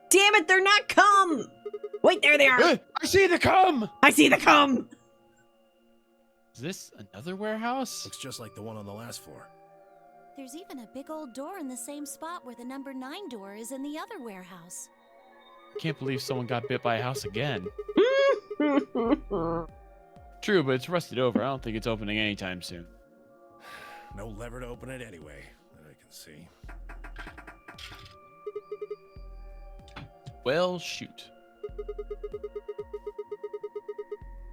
Damn it, they're not cum! Wait, there they are! I see the cum! I see the cum! Is this another warehouse? Looks just like the one on the last floor. There's even a big old door in the same spot where the number 9 door is in the other warehouse. Can't believe someone got bit by a house again. True, but it's rusted over. I don't think it's opening anytime soon. No lever to open it anyway, that I can see. Well, shoot.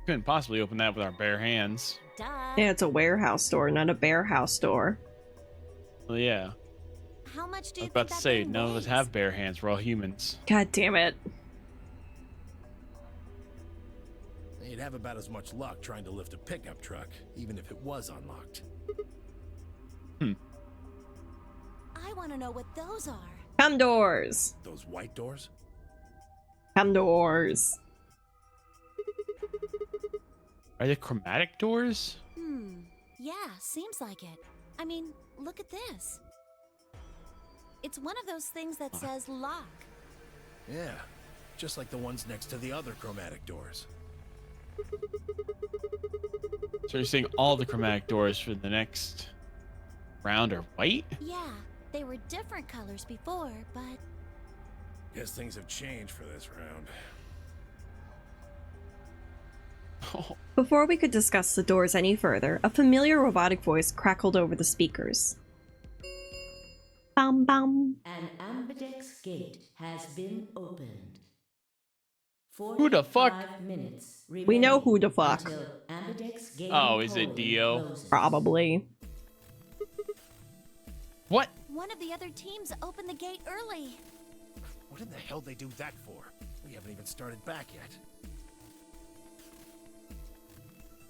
Couldn't possibly open that with our bare hands. Duh. Yeah, it's a warehouse door, not a bear house door. Well, yeah. How much do I you was about think to that say, thing none of us weighs? have bare hands. We're all humans. God damn it. You'd have about as much luck trying to lift a pickup truck, even if it was unlocked. I want to know what those are. Cum doors! Those white doors? Cum doors. Are they chromatic doors? Yeah, seems like it. I mean, look at this. It's one of those things that says lock. Yeah, just like the ones next to the other chromatic doors. So you're saying all the chromatic doors for the next round are white? Yeah, they were different colors before, but Guess things have changed for this round. Before we could discuss the doors any further, a familiar robotic voice crackled over the speakers. Bum bum. An ambidex gate has been opened. Who the fuck? 45 minutes We know who the fuck. until ambidex gate Oh, is it code Dio? closes. Probably. What? one of the other teams opened the gate early. What in the hell they do that for? We haven't even started back yet.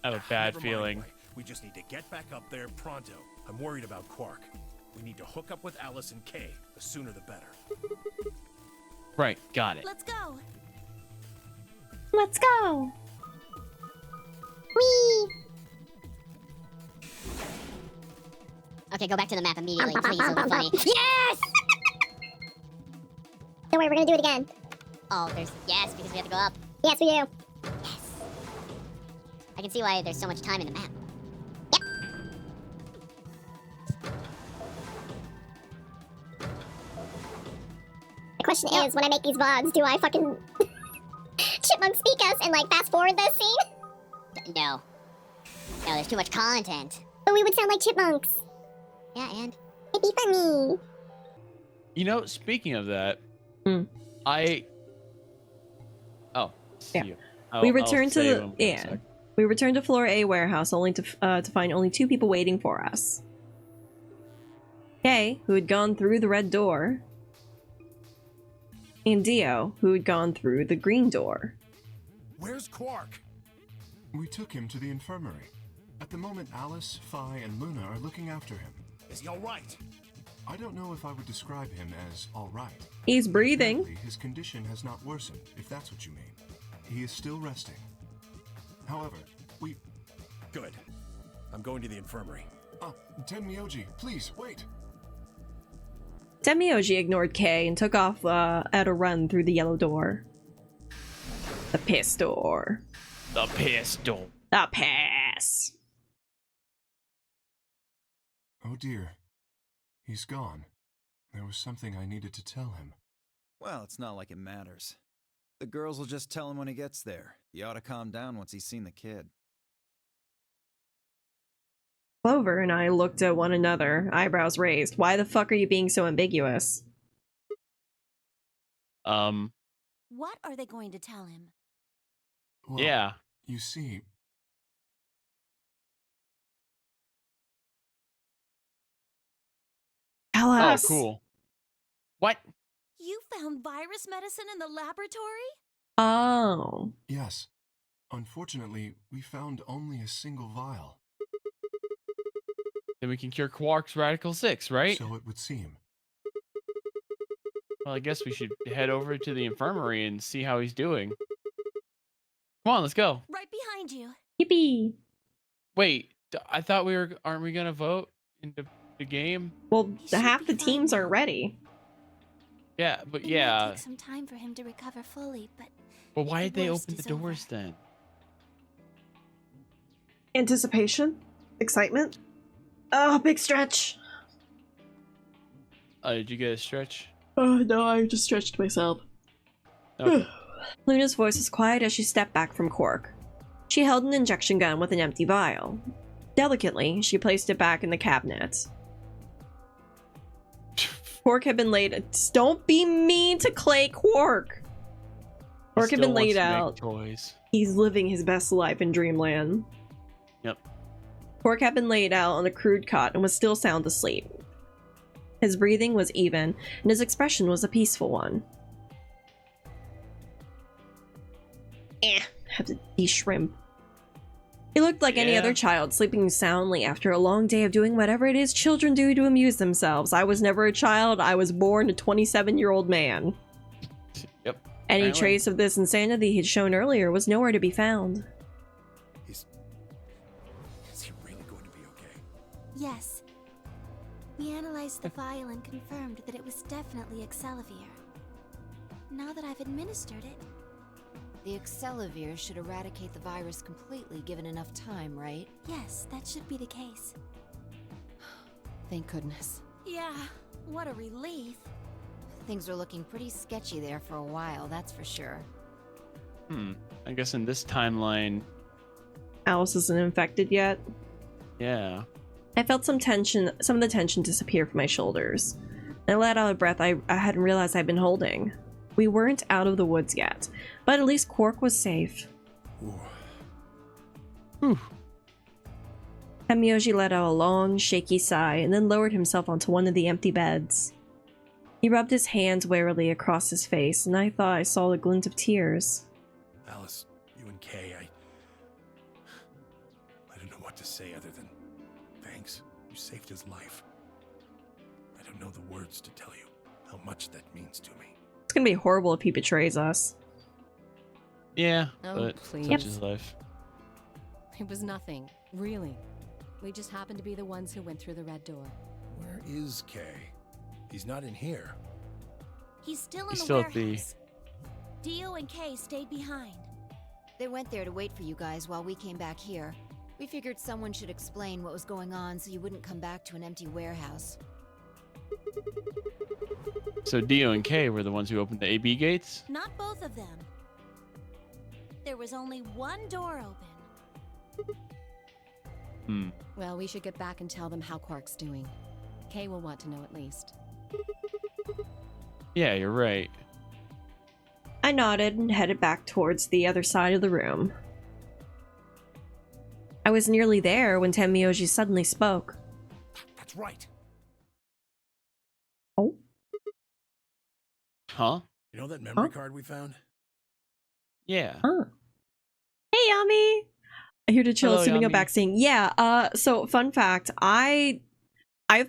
I have a bad Never mind, feeling. White. We just need to get back up there pronto. I'm worried about Quark. We need to hook up with Alice and Kay. The sooner the better. Right, got it. Let's go. Let's go. Whee! Okay, go back to the map immediately, please. It'll be funny. Yes! Don't worry, we're gonna do it again. Oh, there's yes because we have to go up. Yes, we do. Yes. I can see why there's so much time in the map. The question is, when I make these vlogs, do I fucking chipmunk speak us and like fast forward this scene? No. No, there's too much content. But we would sound like chipmunks. Yeah, and It'd be funny. You know, speaking of that, Hmm. Oh, see Yeah. you. We I'll returned to say the when we get a yeah. sec. We returned to floor A warehouse only to find only two people waiting for us. Kay, who had gone through the red door, and Dio, who had gone through the green door. Where's Quark? We took him to the infirmary. At the moment, Alice, Phi, and Luna are looking after him. Is he all right? I don't know if I would describe him as all right. He's breathing. Apparently, his condition has not worsened, if that's what you mean. He is still resting. However, we... Good. I'm going to the infirmary. Tenmyoji, please, wait! Temioji ignored Kay and took off at a run through the yellow door. The piss door. The pistol. The piss. Oh dear. He's gone. There was something I needed to tell him. Well, it's not like it matters. The girls will just tell him when he gets there. He ought to calm down once he's seen the kid. Clover and I looked at one another, eyebrows raised. Why the fuck are you being so ambiguous? What are they going to tell him? Well, Yeah. You see... Tell Oh, us. cool. What? You found virus medicine in the laboratory? Oh. Yes. Unfortunately, we found only a single vial. Then we can cure Quark's Radical 6, right? So it would seem. Well, I guess we should head over to the infirmary and see how he's doing. Come on, let's go. Right behind you. Yippee. Wait, I thought aren't we gonna vote into the game? Well, He should half be the fine teams are now. ready. Yeah, but It might yeah. take some time for him to recover fully, but Well, why the did they worst open the is over. doors then? Anticipation? Excitement? Oh, big stretch. Did you get a stretch? Oh, no, I just stretched myself. Okay. Luna's voice was quiet as she stepped back from Quark. She held an injection gun with an empty vial. Delicately, she placed it back in the cabinet. Quark had been laid. Don't be mean to Clay Quark! Quark had Still been wants laid to make out. toys. He's living his best life in Dreamland. Yep. Quark had been laid out on a crude cot and was still sound asleep. His breathing was even, and his expression was a peaceful one. Have to de-shrimp. He looked like any Yeah. other child, sleeping soundly after a long day of doing whatever it is children do to amuse themselves. I was never a child. I was born a 27-year-old man. Yep. Any Apparently. trace of this insanity he'd shown earlier was nowhere to be found. Is he really going to be okay? yes. We analyzed the vial and confirmed that it was definitely Excelavir. Now that I've administered it, The Excelavir should eradicate the virus completely given enough time, right? yes, that should be the case. Thank goodness. Yeah, what a relief. Things are looking pretty sketchy there for a while, that's for sure. I guess in this timeline, Alice isn't infected yet. yeah. I felt some of the tension disappear from my shoulders. I let out a breath I hadn't realized I'd been holding. We weren't out of the woods yet, but at least Quark was safe. Ooh. Whew. Temyoji let out a long, shaky sigh and then lowered himself onto one of the empty beds. He rubbed his hands warily across his face, and I thought I saw a glint of tears. Alice, you and Kay, I don't know what to say other than thanks. You saved his life. I don't know the words to tell you how much that means to me. It's gonna be horrible if he betrays us. Yeah, Oh, but please. such is life. It was nothing, really. We just happened to be the ones who went through the red door. Where is Kay? He's not in here. He's still in He's the still at the- warehouse. Dio and Kay stayed behind. They went there to wait for you guys while we came back here. We figured someone should explain what was going on so you wouldn't come back to an empty warehouse. So Dio and Kay were the ones who opened the AB gates? Not both of them. There was only one door open. Well, we should get back and tell them how Quark's doing. Kay will want to know at least. Yeah, you're right. I nodded and headed back towards the other side of the room. I was nearly there when Temyoji suddenly spoke. That's right. Oh? Huh? You know that memory Huh? card we found? Yeah. Huh. Hey, Yami! Here to chill, Hello, assuming a Yami. back scene. Yeah, so fun fact, I've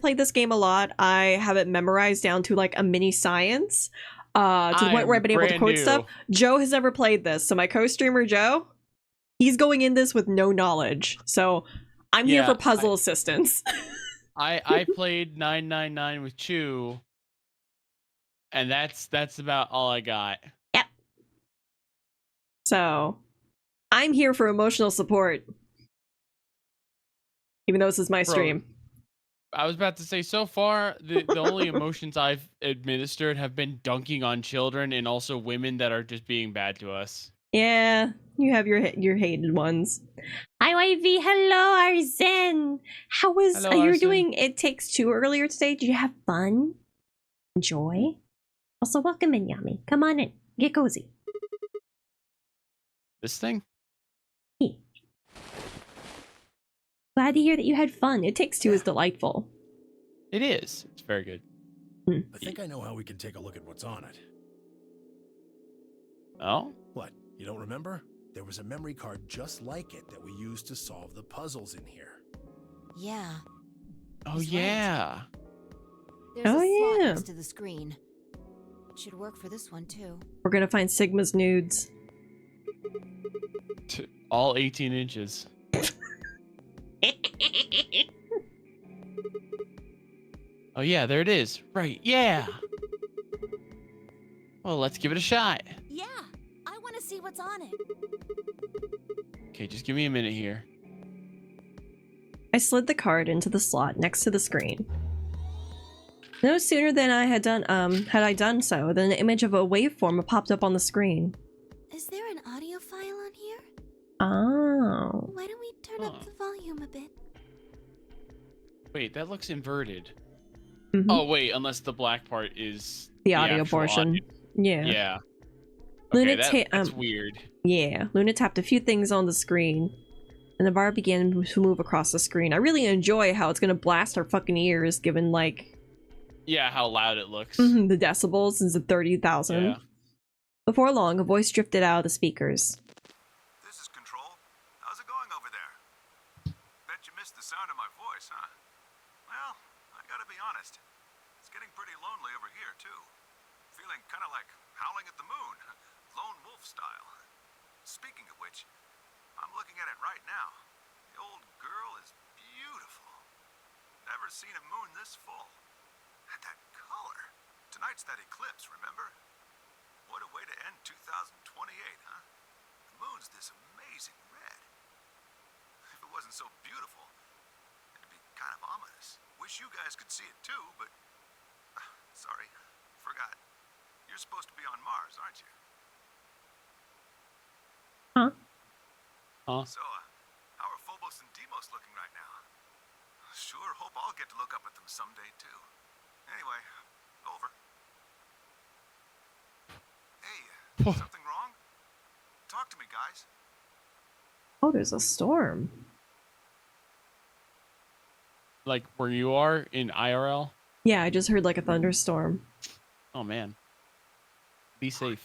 played this game a lot. I have it memorized down to like a mini science. To the point where I've been able to brand quote new. stuff. Joe has never played this, so my co-streamer Joe, he's going in this with no knowledge. So I'm here Yeah, for puzzle assistance. I played 999 with Chew, and that's about all I got. So I'm here for emotional support. Even though this is my Bro, stream. I was about to say, so far, the only emotions I've administered have been dunking on children and also women that are just being bad to us. Yeah, you have your hated ones. Hi, YV. Hello, Arzen. How was Hello, you were Arzen. doing It Takes Two earlier today? Did you have fun? Enjoy? Also, welcome in, Yami. Come on in. Get cozy. This thing? Hey. Glad to hear that you had fun. It Takes Two is delightful. It is. It's very good. I think I know how we can take a look at what's on it. Oh? What? You don't remember? There was a memory card just like it that we used to solve the puzzles in here. Yeah. Oh, He's right. yeah. There's Oh, a slot yeah. next to the screen. It should work for this one too. We're gonna find Sigma's nudes. All 18 inches. Oh, yeah, there it is. Right, yeah. Well, let's give it a shot. Yeah, I want to see what's on it. Okay, just give me a minute here. I slid the card into the slot next to the screen. No sooner than I had done so than an image of a waveform popped up on the screen. Is there an audio file on here? Oh. Why don't we turn up the volume a bit? Wait, that looks inverted. Mhm. Oh, wait, unless the black part is The audio actual portion. audio. Yeah. Yeah. Luna Okay, that's weird. Yeah, Luna tapped a few things on the screen, and the bar began to move across the screen. I really enjoy how it's gonna blast our fucking ears, given, like, Yeah, how loud it looks. the decibels is at 30,000. Yeah. Before long, a voice drifted out of the speakers. This is Control. How's it going over there? Bet you missed the sound of my voice, huh? Well, I gotta be honest. It's getting pretty lonely over here, too. Feeling kind of like howling at the moon. Lone wolf style. Speaking of which, I'm looking at it right now. The old girl is beautiful. Never seen a moon this full. And that color. Tonight's that eclipse, remember? What a way to end 2028, huh? The moon's this amazing red. If it wasn't so beautiful, it'd be kind of ominous. Wish you guys could see it too, but... sorry, forgot. You're supposed to be on Mars, aren't you? Huh? So, how are Phobos and Deimos looking right now? Sure hope I'll get to look up at them someday, too. Anyway, over. Hey, something wrong? Talk to me, guys. Oh, there's a storm. Like where you are in IRL? Yeah, I just heard like a thunderstorm. Oh, man. Be safe.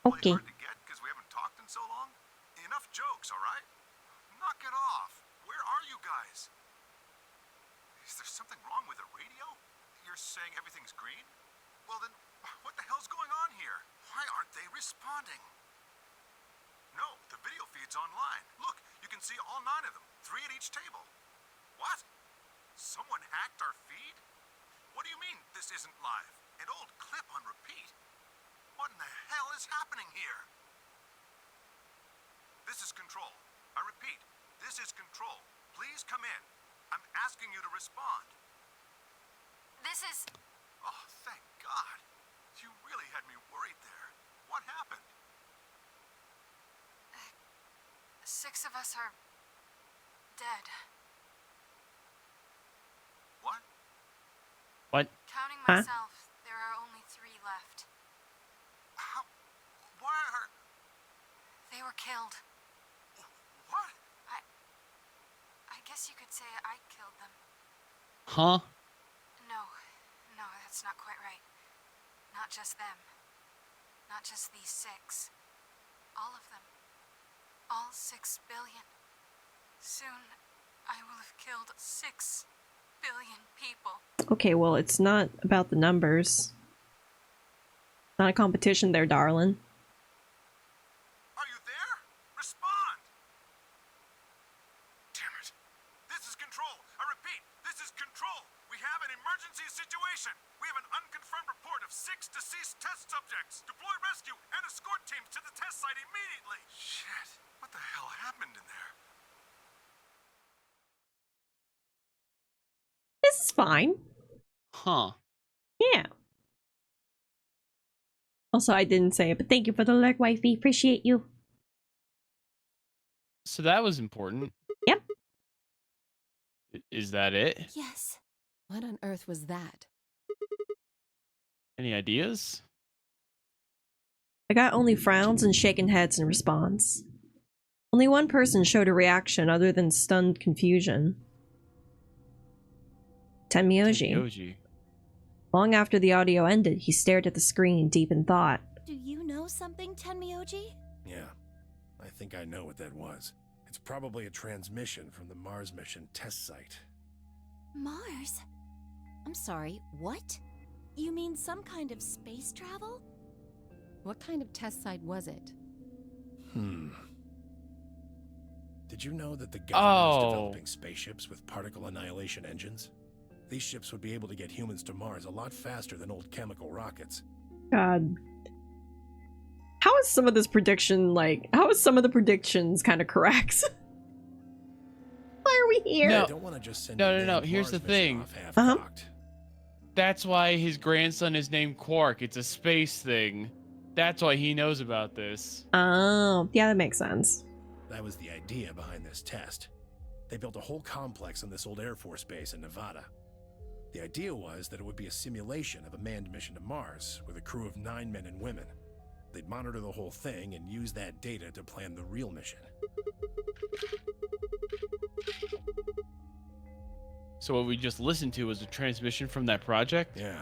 Okay. Hard to get because we haven't talked in so long? Enough jokes, all right? Knock it off. Where are you guys? Is there something wrong with the radio? You're saying everything's green? Well then, what the hell's going on here? Why aren't they responding? No, the video feed's online. Look, you can see all 9 of them, 3 at each table. What? Someone hacked our feed? What do you mean this isn't live? An old clip on repeat? What in the hell is happening here? This is Control. I repeat, this is Control. Please come in. I'm asking you to respond. This is... Oh, thank God. You really had me worried there. What happened? 6 of us are... dead. What? What? Counting Huh? myself, there are only 3 left. How? Why are... They were killed. What? I guess you could say I killed them. Huh? No, that's not quite right. Not just them. Not just these 6. All of them. All 6 billion. Soon, I will have killed 6 billion people. Okay, well, it's not about the numbers. Not a competition there, darling. Are you there? Respond! Damn it. This is Control. I repeat, this is Control. We have an emergency situation. We have an unconfirmed report of 6 deceased test subjects. Deploy rescue and escort teams to the test site immediately. Shit. What the hell happened in there? This is fine. Huh. Yeah. Also, I didn't say it, but thank you for the alert, wifey. Appreciate you. So that was important. Yep. Is that it? Yes. What on earth was that? Any ideas? I got only frowns and shaken heads in response. Only one person showed a reaction other than stunned confusion. Tenmyoji. Tenmyoji. Long after the audio ended, he stared at the screen, deep in thought. Do you know something, Tenmyoji? Yeah, I think I know what that was. It's probably a transmission from the Mars mission test site. Mars? I'm sorry, what? You mean some kind of space travel? What kind of test site was it? Did you know that the government is Oh. developing spaceships with particle annihilation engines? These ships would be able to get humans to Mars a lot faster than old chemical rockets. God. is some of this prediction like? How is some of the predictions kind of correct? Why are we here? No. I don't want to just send No, your no, no, damn here's the Mars mission thing. off half-cocked. That's why his grandson is named Quark. It's a space thing. That's why he knows about this. Oh, yeah, that makes sense. That was the idea behind this test. They built a whole complex on this old Air Force base in Nevada. The idea was that it would be a simulation of a manned mission to Mars with a crew of 9 men and women. They'd monitor the whole thing and use that data to plan the real mission. So what we just listened to was a transmission from that project? Yeah,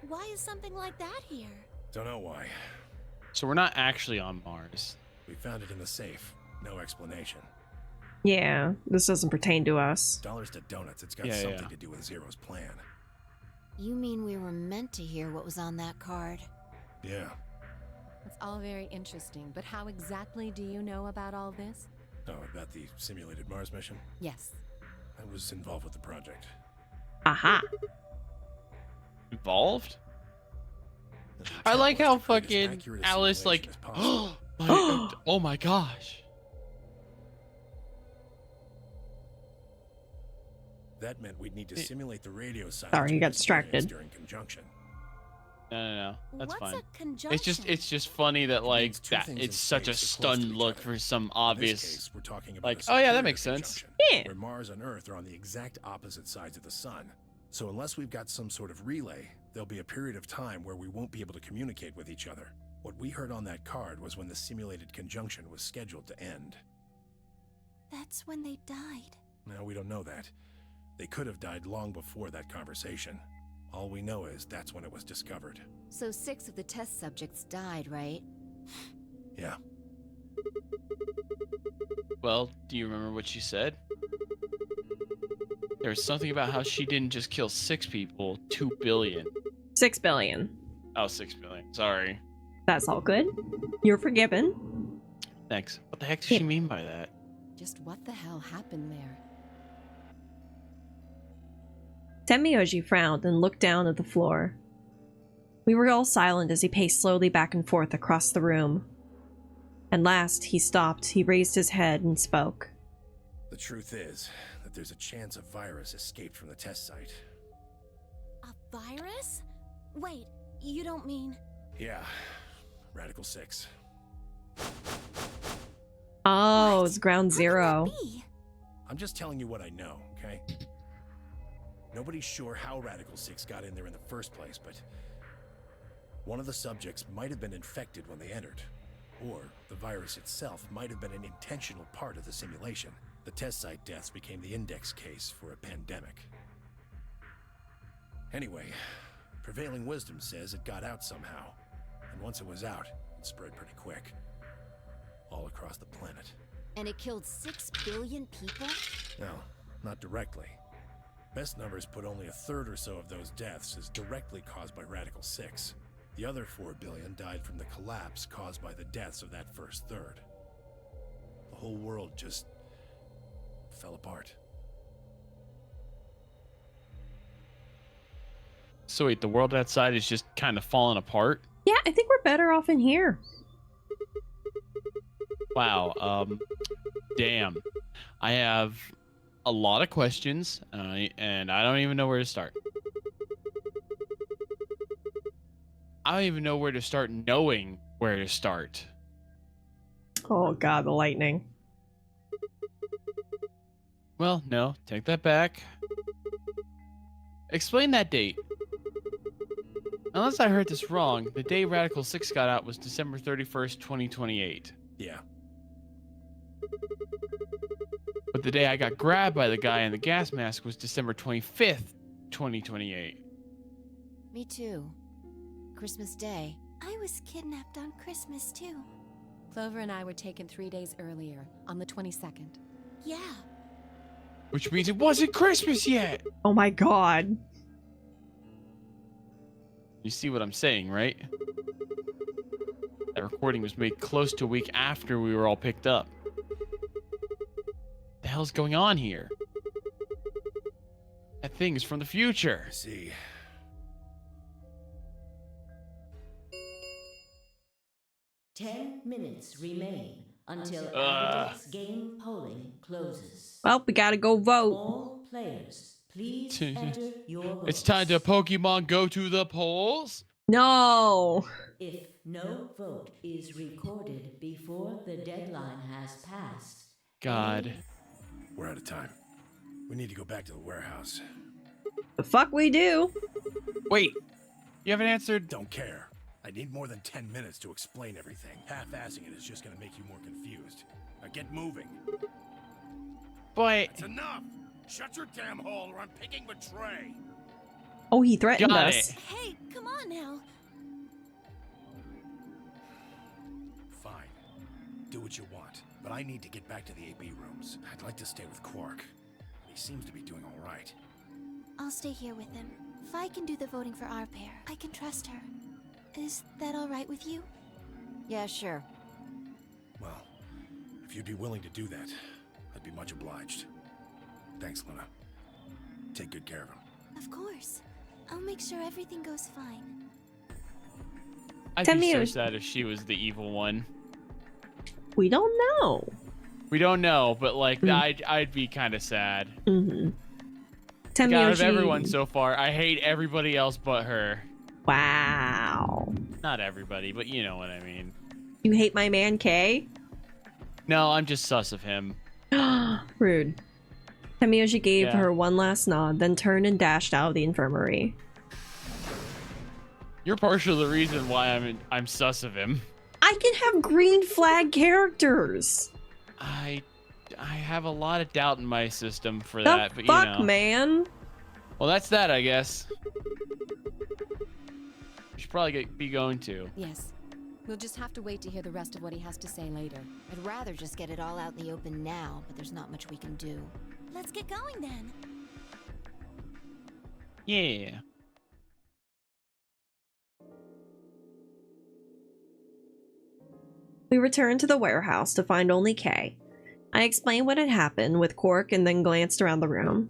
Why is something like that here? don't know why. So we're not actually on Mars. We found it in the safe. No explanation. Yeah, this doesn't pertain to us. Dollars to donuts, it's got Yeah, something yeah. to do with Zero's plan. You mean we were meant to hear what was on that card? Yeah. It's all very interesting, but how exactly do you know about all this? Oh, about the simulated Mars mission? Yes. I was involved with the project. Aha. Involved? The I intent like was how to create as fucking accurate a Alice like, simulation as possible. oh my gosh. That meant we'd need to simulate the radio silence. Sorry, you we got experienced distracted. during conjunction. No, that's What's fine. a conjunction? It's just funny that like means two that things in it's such a space are close to stunned each look other. for some In this obvious case, we're talking about like, a oh yeah, that superior makes sense. conjunction, Yeah. Where Mars and Earth are on the exact opposite sides of the sun. So unless we've got some sort of relay, there'll be a period of time where we won't be able to communicate with each other. What we heard on that card was when the simulated conjunction was scheduled to end. That's when they died. Now, we don't know that. They could have died long before that conversation. All we know is that's when it was discovered. So 6 of the test subjects died, right? Yeah. Well, do you remember what she said? There was something about how she didn't just kill 6 people, 2 billion. 6 billion. Oh, 6 billion. Sorry. That's all good. You're forgiven. Thanks. What the heck does she mean by that? Just what the hell happened there? Tenmyoji frowned and looked down at the floor. We were all silent as he paced slowly back and forth across the room. And last, he stopped, he raised his head and spoke. The truth is that there's a chance a virus escaped from the test site. A virus? Wait, you don't mean... Yeah. Radical 6. Oh, What? it's ground How zero. can that be? I'm just telling you what I know, okay? Nobody's sure how Radical 6 got in there in the first place, but one of the subjects might have been infected when they entered. Or the virus itself might have been an intentional part of the simulation. The test site deaths became the index case for a pandemic. Anyway, prevailing wisdom says it got out somehow. And once it was out, it spread pretty quick. All across the planet. And it killed 6 billion people? No, not directly. Best numbers put only a third or so of those deaths as directly caused by Radical 6. The other 4 billion died from the collapse caused by the deaths of that first third. The whole world just fell apart. So wait, the world outside is just kind of falling apart? Yeah, I think we're better off in here. Wow. Damn. I have a lot of questions, and I don't even know where to start. I don't even know where to start knowing where to start. Oh god, the lightning. Well, no, take that back. Explain that date. Unless I heard this wrong, the day Radical 6 got out was December 31st, 2028. Yeah. But the day I got grabbed by the guy in the gas mask was December 25th, 2028. Me too. Christmas Day. I was kidnapped on Christmas, too. Clover and I were taken 3 days earlier, on the 22nd. Yeah. Which means it wasn't Christmas yet! Oh my god. You see what I'm saying, right? That recording was made close to a week after we were all picked up. What the hell's going on here? That thing is from the future. I see. 10 minutes remain until Ugh. Abigail's game polling closes. Well, we gotta go vote. All players, please enter your votes. It's time to Pokemon go to the polls. No. If no vote is recorded before the deadline has passed, God. We're out of time. We need to go back to the warehouse. The fuck we do. Wait, you haven't answered. Don't care. I need more than 10 minutes to explain everything. Half-assing it is just gonna make you more confused. Now get moving. But It's enough! Shut your damn hole or I'm picking Betray! Oh, he threatened Got us. it. Hey, come on now. Fine. Do what you want. But I need to get back to the AB rooms. I'd like to stay with Quark. He seems to be doing all right. I'll stay here with him. Vi can do the voting for our pair. I can trust her. Is that all right with you? Yeah, sure. Well, if you'd be willing to do that, I'd be much obliged. Thanks, Luna. Take good care of him. Of course. I'll make sure everything goes fine. I'd be so sad if she was the evil one. We don't know. We don't know, but like I'd be kind of sad. Mm-hmm. Like, out of everyone so far, I hate everybody else but her. Wow. Not everybody, but you know what I mean. You hate my man, Kay? No, I'm just sus of him. Rude. Temiyoshi gave Yeah. her one last nod, then turned and dashed out of the infirmary. You're partially the reason why I'm sus of him. I can have green flag characters. I have a lot of doubt in my system for The that, but fuck, you know. man. Well, that's that, I guess. We should probably be going to. Yes. We'll just have to wait to hear the rest of what he has to say later. I'd rather just get it all out in the open now, but there's not much we can do. Let's get going then. Yeah. We returned to the warehouse to find only Kay. I explained what had happened with Quark and then glanced around the room.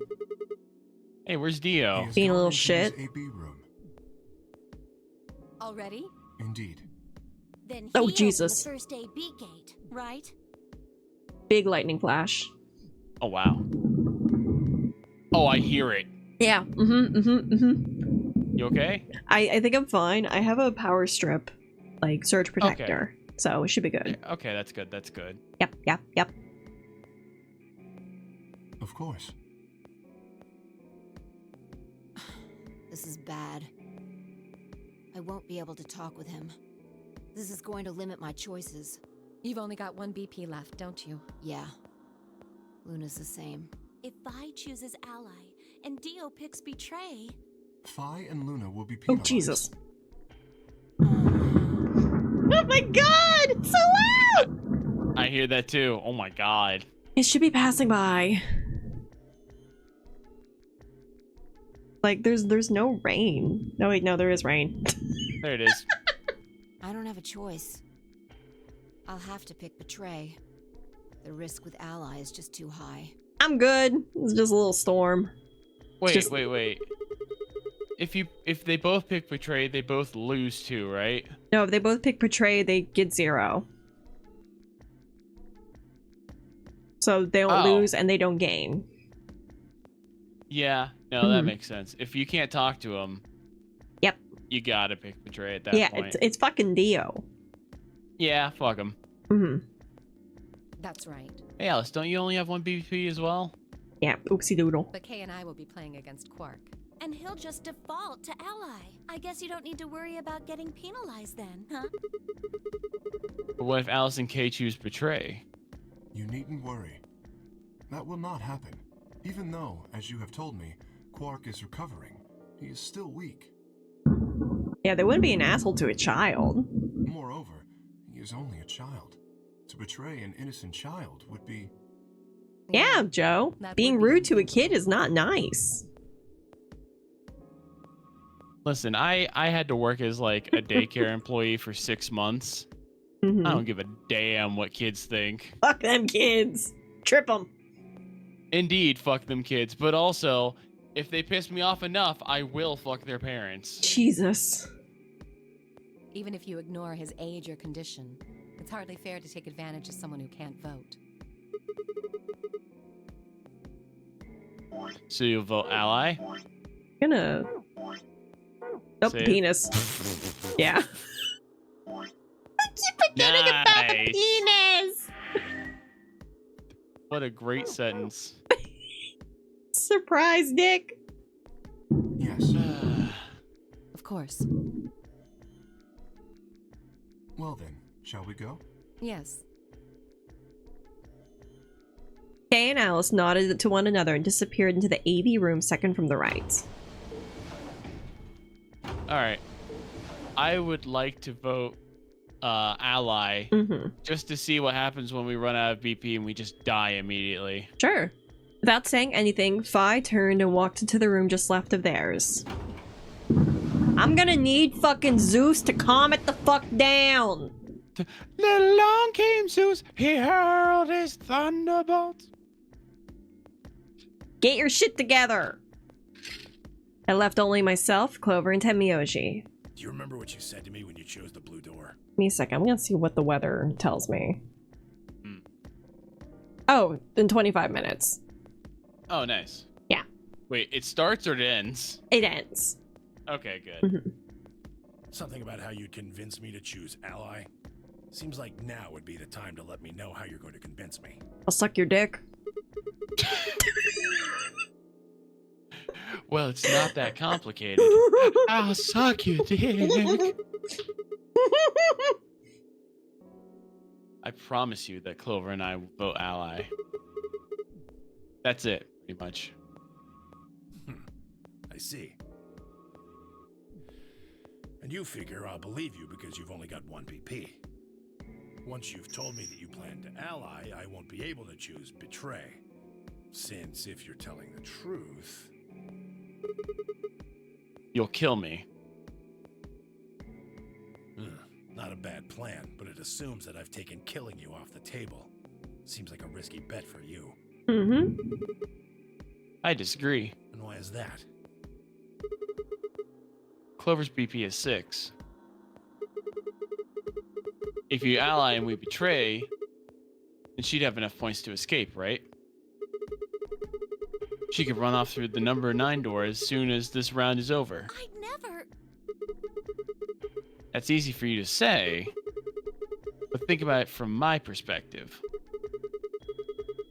Hey, where's Dio? Being a little shit. AB room. Already? Indeed. Then Oh, he Jesus. opened the first AB gate, right? Big lightning flash. Oh, wow. Oh, I hear it. Yeah. You okay? I think I'm fine. I have a power strip, like, surge protector. So it should be good. Okay, that's good. That's good. Yep. Of course. This is bad. I won't be able to talk with him. This is going to limit my choices. You've only got one BP left, don't you? Yeah. Luna's the same. If Vi chooses ally and Dio picks betray. Phi and Luna will be Oh, penalized. Jesus. Oh my god! It's so loud! I hear that too. Oh my god. It should be passing by. Like, there's no rain. No, wait, no, there is rain. There it is. I don't have a choice. I'll have to pick betray. The risk with ally is just too high. I'm good. It's just a little storm. Wait. If they both pick betray, they both lose too, right? No, if they both pick betray, they get 0. So they don't lose and they don't gain. Yeah, no, that makes sense. If you can't talk to them, yep, you gotta pick betray at that point. Yeah, it's fucking Dio. Yeah, fuck him. That's right. Hey, Alice, don't you only have one BP as well? Yeah, oopsie doodle. But Kay and I will be playing against Quark. And he'll just default to ally. I guess you don't need to worry about getting penalized then, huh? But what if Alice and Kay choose betray? You needn't worry. That will not happen. Even though, as you have told me, Quark is recovering, he is still weak. Yeah, they wouldn't be an asshole to a child. Moreover, he is only a child. To betray an innocent child would be... Yeah, Joe. Being rude to a kid is not nice. Listen, I had to work as like a daycare employee for 6 months. I don't give a damn what kids think. Fuck them kids. Trip them. Indeed, fuck them kids. But also, if they piss me off enough, I will fuck their parents. Jesus. even if you ignore his age or condition. It's hardly fair to take advantage of someone who can't vote. So you'll vote ally? Gonna. Oh, Save. penis. Yeah. I keep forgetting about the penis. What a great sentence. Surprise, Nick. Yes. Of course. Well then, shall we go? Yes. Kay and Alice nodded to one another and disappeared into the AV room second from the right. Alright. I would like to vote ally just to see what happens when we run out of BP and we just die immediately. Sure. Without saying anything, Fi turned and walked into the room just left of theirs. I'm gonna need fucking Zeus to calm it the fuck down. Then along came Zeus, he hurled his thunderbolts. Get your shit together. I left only myself, Clover, and Tenmyoji. Do you remember what you said to me when you chose the blue door? Give me a second. I'm gonna see what the weather tells me. Oh, in 25 minutes. Oh, nice. Yeah. Wait, it starts or it ends? It ends. Okay, good. Something about how you'd convince me to choose ally? Seems like now would be the time to let me know how you're going to convince me. I'll suck your dick. Well, it's not that complicated. I'll suck your dick. I promise you that Clover and I will vote ally. That's it, pretty much. I see. And you figure I'll believe you because you've only got one BP. Once you've told me that you plan to ally, I won't be able to choose betray. Since if you're telling the truth... You'll kill me. Not a bad plan, but it assumes that I've taken killing you off the table. Seems like a risky bet for you. I disagree. And why is that? Clover's BP is 6. If you ally and we betray, then she'd have enough points to escape, right? She could run off through the number 9 door as soon as this round is over. I'd never. That's easy for you to say, but think about it from my perspective.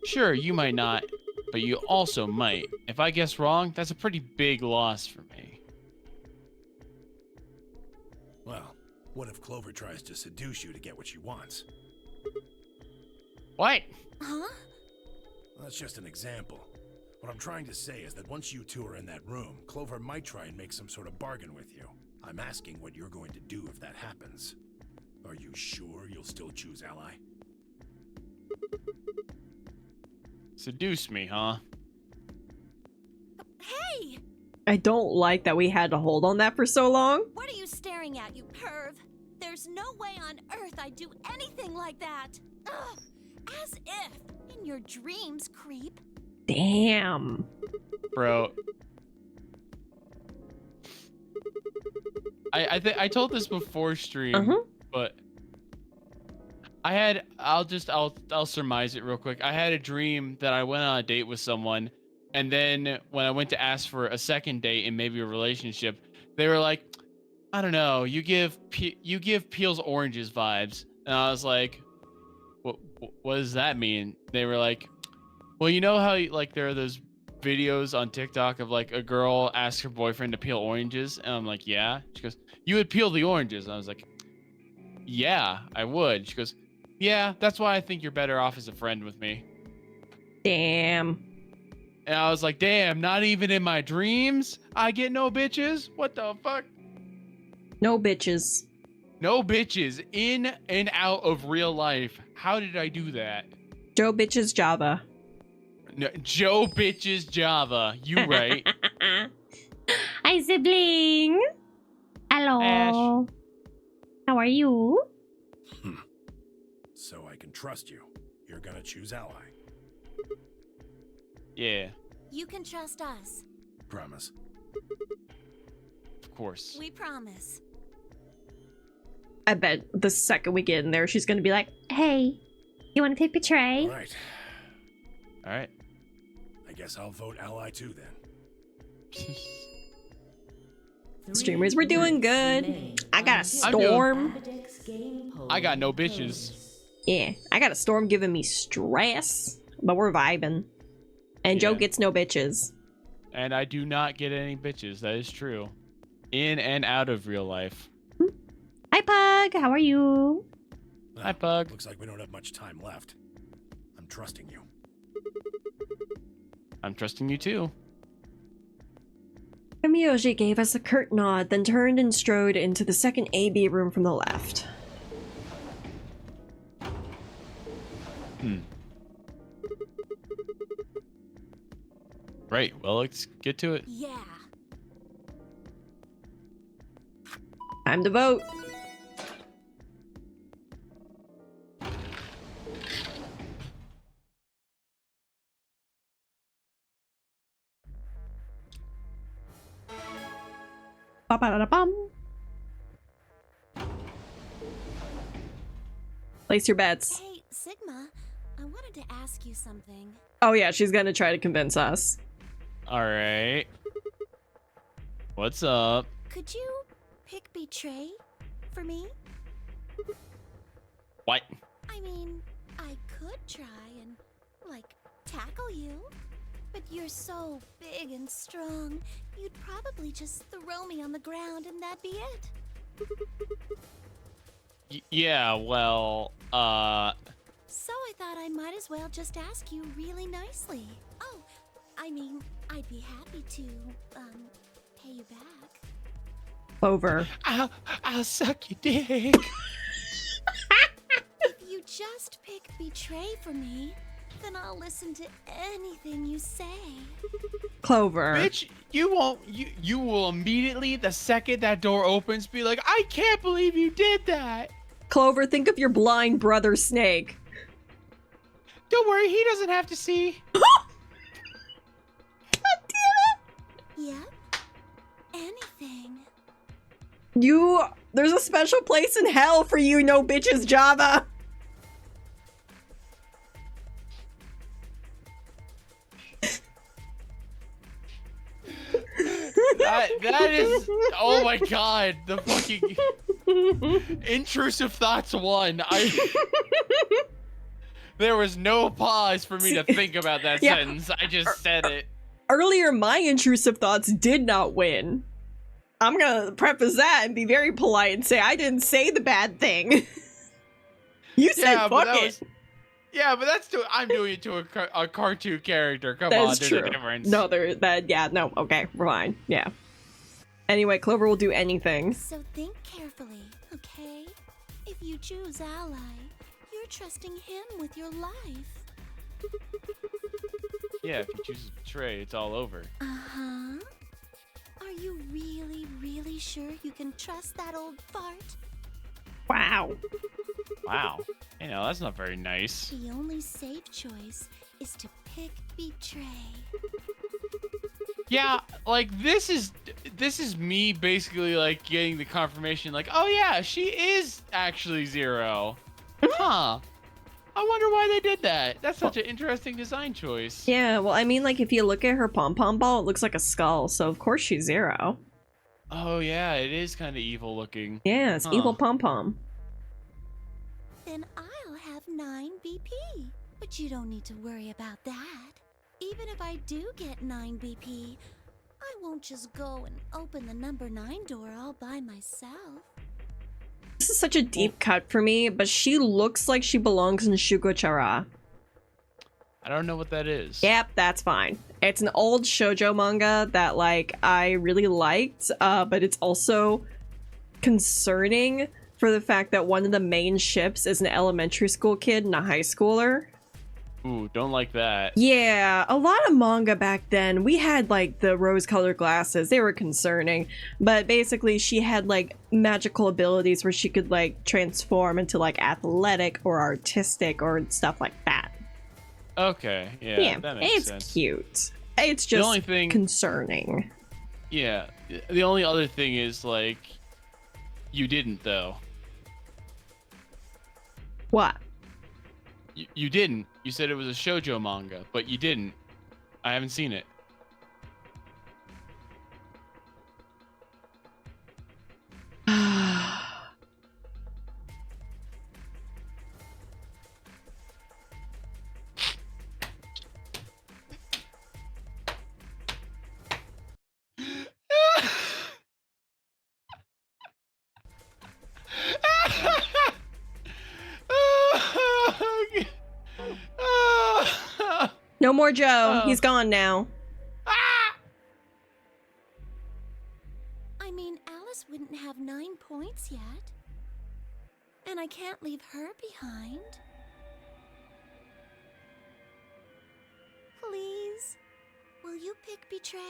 Sure, you might not, but you also might. If I guess wrong, that's a pretty big loss for me. Well, what if Clover tries to seduce you to get what she wants? What? Huh? Well, that's just an example. What I'm trying to say is that once you two are in that room, Clover might try and make some sort of bargain with you. I'm asking what you're going to do if that happens. Are you sure you'll still choose ally? Seduce me, huh? Hey! I don't like that we had to hold on that for so long. What are you staring at, you perv? There's no way on earth I'd do anything like that. Ugh! As if. In your dreams, creep. Damn. Bro. I told this before stream, but I'll surmise it real quick. I had a dream that I went on a date with someone, and then when I went to ask for a second date and maybe a relationship, they were like, I don't know, you give Peel's Oranges vibes. And I was like, what does that mean? They were like, well, you know how like there are those videos on TikTok of like a girl asks her boyfriend to peel oranges, and I'm like, yeah. She goes, you would peel the oranges. And I was like, yeah, I would. She goes, yeah, that's why I think you're better off as a friend with me. Damn. And I was like, damn, not even in my dreams I get no bitches? What the fuck? No bitches. No bitches in and out of real life. How did I do that? Joe bitches Java. No, Joe bitches Java. You right. Hi, sibling. Hello. Ash. How are you? So I can trust you. You're gonna choose ally. Yeah, You can trust us. Promise. of course. We promise. I bet the second we get in there, she's gonna be like, "Hey, you want to pick Betray?" All right. All right. I guess I'll vote ally too then. Streamers, we're doing good. I got a storm. I got no bitches. Yeah, I got a storm giving me stress, but we're vibing. And Joe Yeah. gets no bitches. And I do not get any bitches. That is true. In and out of real life. Hi, Pug. How are you? Hi, Pug. Looks like we don't have much time left. I'm trusting you. I'm trusting you too. Miyoshi gave us a curt nod, then turned and strode into the second AB room from the left. Right, well, let's get to it. Yeah. Time to vote. Ba-ba-da-da-bum. Place your bets. Hey, Sigma, I wanted to ask you something. Oh yeah, she's gonna try to convince us. All right. What's up? Could you pick Betray for me? What? I mean, I could try and, like, tackle you. But you're so big and strong, you'd probably just throw me on the ground and that'd be it. Yeah, well, So I thought I might as well just ask you really nicely. Oh, I mean, I'd be happy to, pay you back. Over. I'll suck your dick. If you just pick Betray for me, then I'll listen to anything you say. Clover. Bitch, you will immediately, the second that door opens, be like, I can't believe you did that. Clover, think of your blind brother Snake. Don't worry, he doesn't have to see. Yep. Anything. There's a special place in hell for you, no bitches, Java. That is, oh my god, the fucking intrusive thoughts one. There was no pause for me to think about that sentence. I just said it. Earlier, my intrusive thoughts did not win. I'm gonna preface that and be very polite and say I didn't say the bad thing. You said fuck it. Yeah, but I'm doing it to a cartoon character. Come on, there's a difference. No, okay, we're fine. Yeah. Anyway, Clover will do anything. So think carefully, okay? If you choose Ally, you're trusting him with your life. Yeah, if you choose to betray, it's all over. Uh-huh. Are you really, really sure you can trust that old fart? Wow. Wow. You know, that's not very nice. The only safe choice is to pick Betray. Yeah, like this is me basically like getting the confirmation like, oh yeah, she is actually Zero. Huh. I wonder why they did that. That's such an interesting design choice. Yeah, well, I mean, like, if you look at her pom-pom ball, it looks like a skull, so of course she's Zero. Oh yeah, it is kind of evil looking. Yeah, it's evil pom-pom. Then I'll have 9 BP. But you don't need to worry about that. Even if I do get 9 BP, I won't just go and open the number 9 door all by myself. This is such a deep cut for me, but she looks like she belongs in Shugochara. I don't know what that is. Yep, that's fine. It's an old shoujo manga that, like, I really liked, but it's also concerning for the fact that one of the main ships is an elementary school kid and a high schooler. Ooh, don't like that. Yeah, a lot of manga back then, we had, like, the rose-colored glasses. They were concerning. But basically, she had, like, magical abilities where she could, like, transform into, like, athletic or artistic or stuff like that. Okay, yeah, that makes sense. It's cute. It's just the only thing, concerning. Yeah, the only other thing is, like, you didn't, though. What? You didn't. You said it was a shoujo manga, but you didn't. I haven't seen it. No more Joe. He's gone now. I mean, Alice wouldn't have 9 points yet. And I can't leave her behind. Please, will you pick Betray?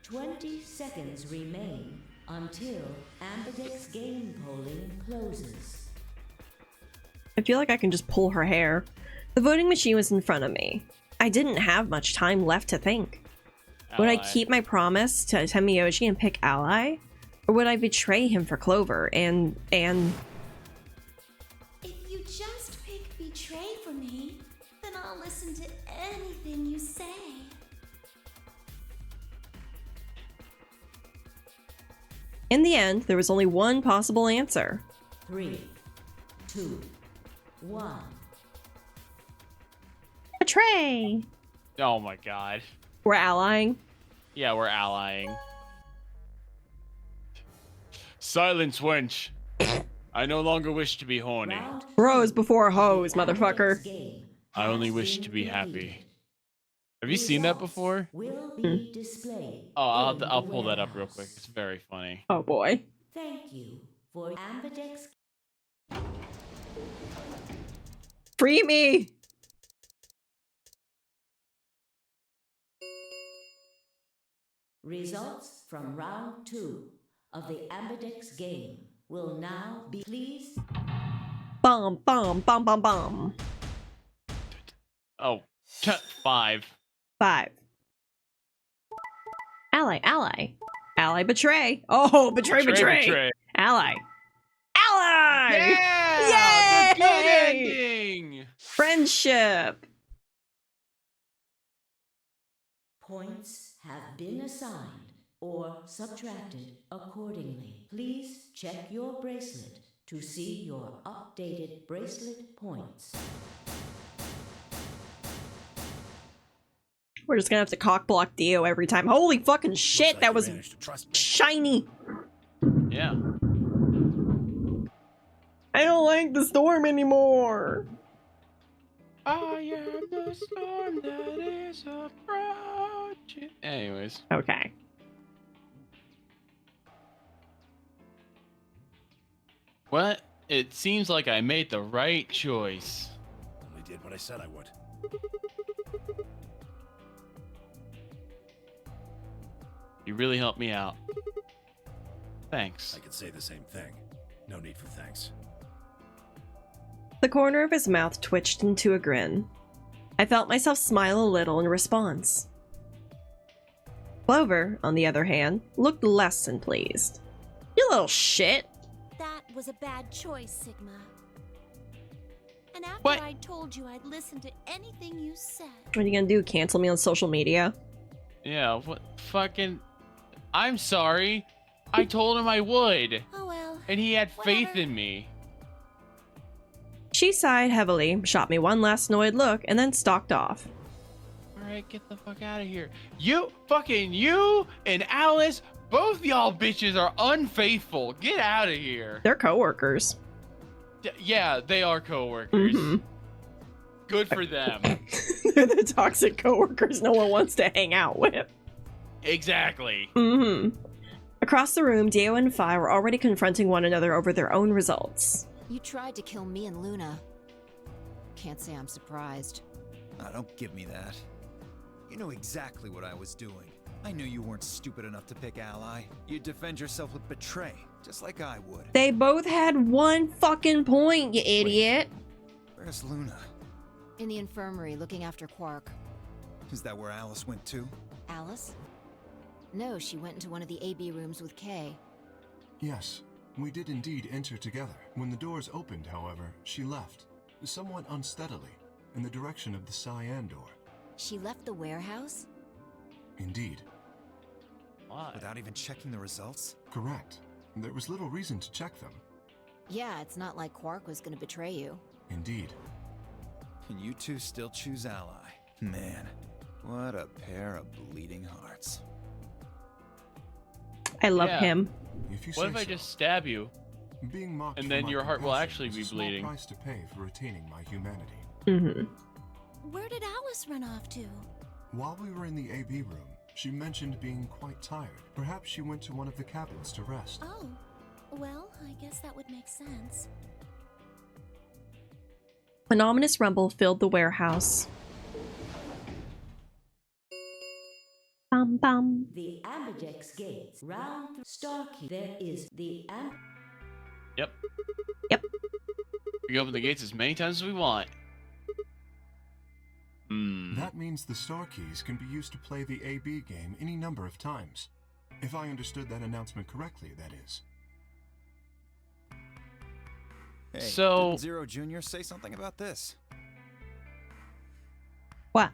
20 seconds remain until Ambidex game polling closes. I feel like I can just pull her hair. The voting machine was in front of me. I didn't have much time left to think. Would I keep my promise to Temiyoshi and pick Ally? Or would I betray him for Clover and... If you just pick Betray for me, then I'll listen to anything you say. In the end, there was only one possible answer. 3, 2, 1. Betray! Oh my god. We're allying. Yeah, we're allying. Silence, wench. I no longer wish to be horny. Bros before hoes, motherfucker. I only wish to be happy. Have you seen that before? Will be displayed. Oh, I'll pull that up real quick. It's very funny. Oh boy. Thank you for Ambidex. Free me! Results from round 2 of the Ambidex game will now be pleased. Bomb, bomb, bomb, bomb, bomb. Oh, 5. 5. Ally, ally. Ally, betray. Oh, betray, betray. Ally. Ally! Yeah! Yay! The good ending! Friendship. Points have been assigned or subtracted accordingly. Please check your bracelet to see your updated bracelet points. We're just gonna have to cock block Dio every time. Holy fucking shit, Like that you was managed to trust me. shiny. Yeah. I don't like the storm anymore. I am the storm that is approaching. Anyways. Okay. What? It seems like I made the right choice. Only did what I said I would. You really helped me out. Thanks. I could say the same thing. No need for thanks. The corner of his mouth twitched into a grin. I felt myself smile a little in response. Clover, on the other hand, looked less than pleased. You little shit! That was a bad choice, Sigma. And after What? I told you I'd listen to anything you said. What are you gonna do, cancel me on social media? Yeah, what fucking... I'm sorry. I told him I would. Oh well. And he had faith whatever. in me. She sighed heavily, shot me one last annoyed look, and then stalked off. Alright, get the fuck out of here. You and Alice, both y'all bitches are unfaithful. Get out of here. They're coworkers. Yeah, they are coworkers. Mhm. Good for them. They're the toxic coworkers no one wants to hang out with. Exactly. Mm-hmm. Across the room, Dio and Fi were already confronting one another over their own results. You tried to kill me and Luna. Can't say I'm surprised. Ah, don't give me that. You know exactly what I was doing. I knew you weren't stupid enough to pick Ally. You'd defend yourself with Betray, just like I would. They both had one fucking point, you idiot. Where's Luna? In the infirmary, looking after Quark. Is that where Alice went too? Alice? No, she went into one of the AB rooms with Kay. Yes, We did indeed enter together. When the doors opened, however, she left, somewhat unsteadily, in the direction of the cyan door. She left the warehouse? Indeed. Why? Without even checking the results? Correct. There was little reason to check them. Yeah, it's not like Quark was gonna betray you. Indeed. And you two still choose Ally. Man, what a pair of bleeding hearts. I love Yeah. him. If you What say if I so. just stab you? Being mocked And for then my your heart will compassion actually was be a small bleeding. price to pay for retaining my humanity. Mm-hmm. Where did Alice run off to? While we were in the AB room, she mentioned being quite tired. Perhaps she went to one of the cabins to rest. Oh, well, I guess that would make sense. An ominous rumble filled the warehouse. Bum bum. The ambidex gates. Round Starkey. There is the Yep. Yep. We can open the gates as many times as we want. That means the star keys can be used to play the AB game any number of times. If I understood that announcement correctly, that is. Hey, So- didn't Zero Jr. say something about this? What?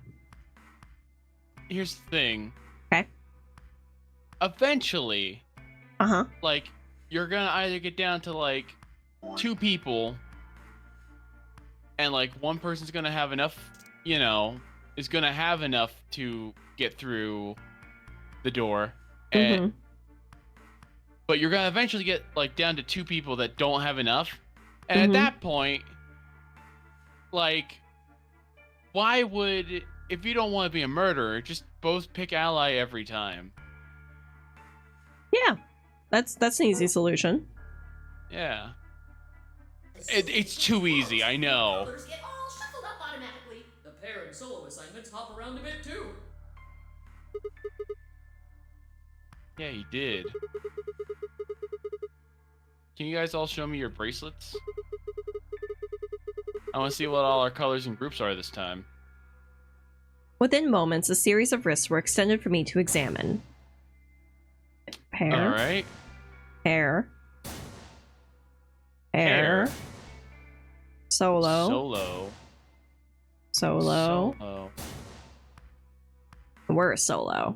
Here's the thing. Okay. Eventually, Uh-huh. like, you're gonna either get down to, like, 2 people, and, like, one person's gonna have enough, you know, is gonna have enough to get through the door, and but you're gonna eventually get, like, down to 2 people that don't have enough, and at that point, like, why would, if you don't want to be a murderer, just both pick Ally every time? Yeah. That's an easy solution. Yeah. It's too easy, I know. Colors get all shuffled up automatically. The pair and solo assignments hop around a bit too. Yeah, he did. Can you guys all show me your bracelets? I want to see what all our colors and groups are this time. Within moments, a series of wrists were extended for me to examine. Pair. Alright. Pair. Pair. Solo. Solo. Solo. Solo. We're a solo.